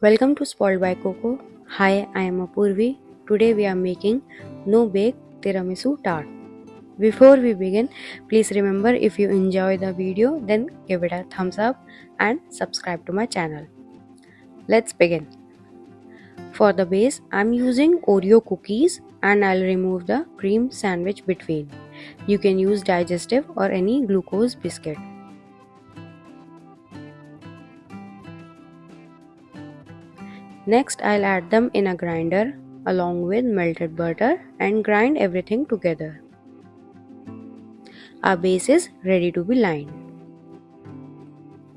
Welcome to Spoiled by Coco. Hi, I am Apurvi. Today we are making no-bake tiramisu tart. Before we begin, please remember if you enjoy the video, then give it a thumbs up and subscribe to my channel. Let's begin. For the base, I am using Oreo cookies and I'll remove the cream sandwich between. You can use digestive or any glucose biscuit. Next, I'll add them in a grinder along with melted butter and grind everything together. Our base is ready to be lined.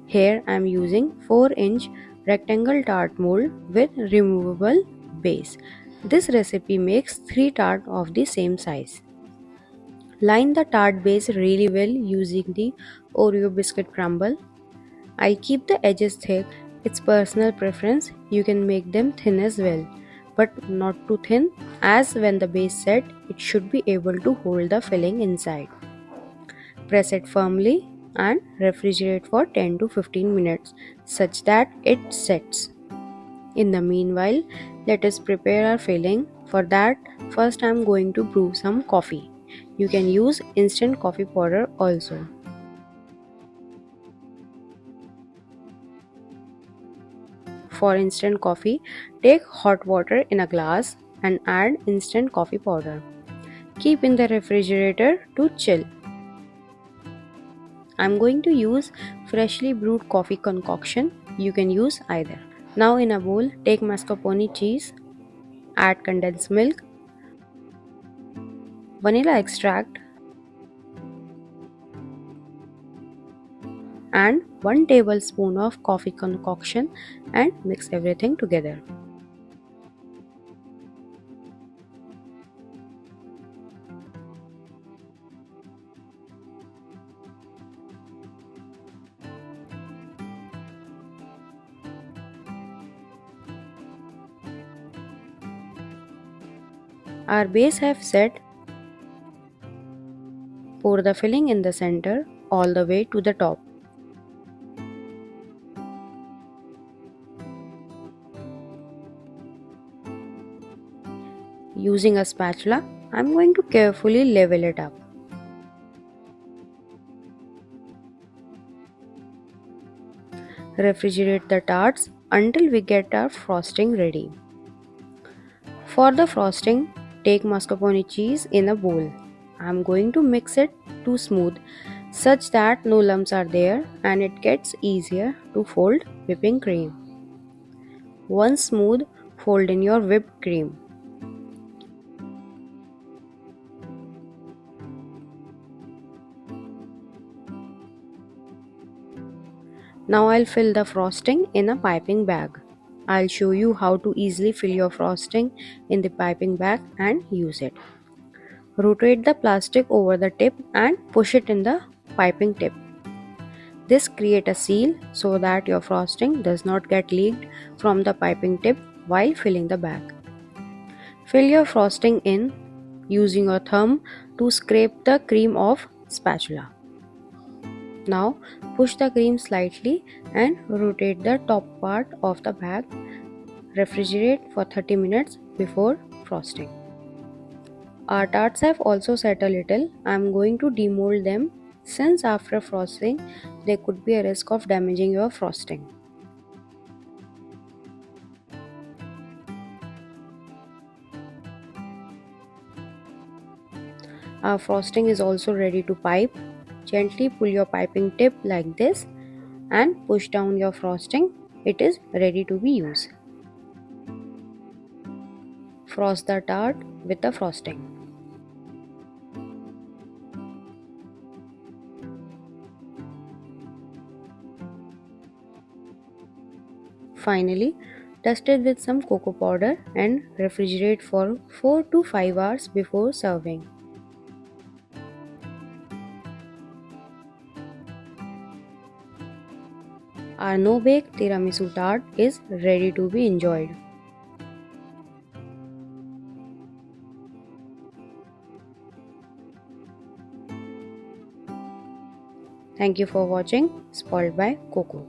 Here I am using 4-inch rectangle tart mold with removable base. This recipe makes 3 tart of the same size. Line the tart base really well using the Oreo biscuit crumble. I keep the edges thick. It's personal preference. You can make them thin as well, but not too thin, as when the base set, it should be able to hold the filling inside. Press it firmly and refrigerate for 10 to 15 minutes such that it sets. In the meanwhile, let us prepare our filling. For that, first I am going to brew some coffee. You can use instant coffee powder also. For instant coffee, take hot water in a glass and add instant coffee powder. Keep in the refrigerator to chill. I'm going to use freshly brewed coffee concoction. You can use either. Now in a bowl, take mascarpone cheese, add condensed milk, vanilla extract and 1 tablespoon of coffee concoction and mix everything together. Our base have set. Pour the filling in the center all the way to the top. Using a spatula, I am going to carefully level it up. Refrigerate the tarts until we get our frosting ready. For the frosting, take mascarpone cheese in a bowl. I am going to mix it to smooth such that no lumps are there and it gets easier to fold whipping cream. Once smooth, fold in your whipped cream. Now I'll fill the frosting in a piping bag. I'll show you how to easily fill your frosting in the piping bag and use it. Rotate the plastic over the tip and push it in the piping tip. This creates a seal so that your frosting does not get leaked from the piping tip while filling the bag. Fill your frosting in using your thumb to scrape the cream off spatula. Now push the cream slightly and rotate the top part of the bag. Refrigerate for 30 minutes before frosting. Our tarts have also set a little. I am going to demold them since after frosting there could be a risk of damaging your frosting. Our frosting is also ready to pipe. Gently pull your piping tip like this and push down your frosting. It is ready to be used. Frost the tart with the frosting. Finally, dust it with some cocoa powder and refrigerate for 4 to 5 hours before serving. Our no-bake tiramisu tart is ready to be enjoyed. Thank you for watching Spoiled by Coco.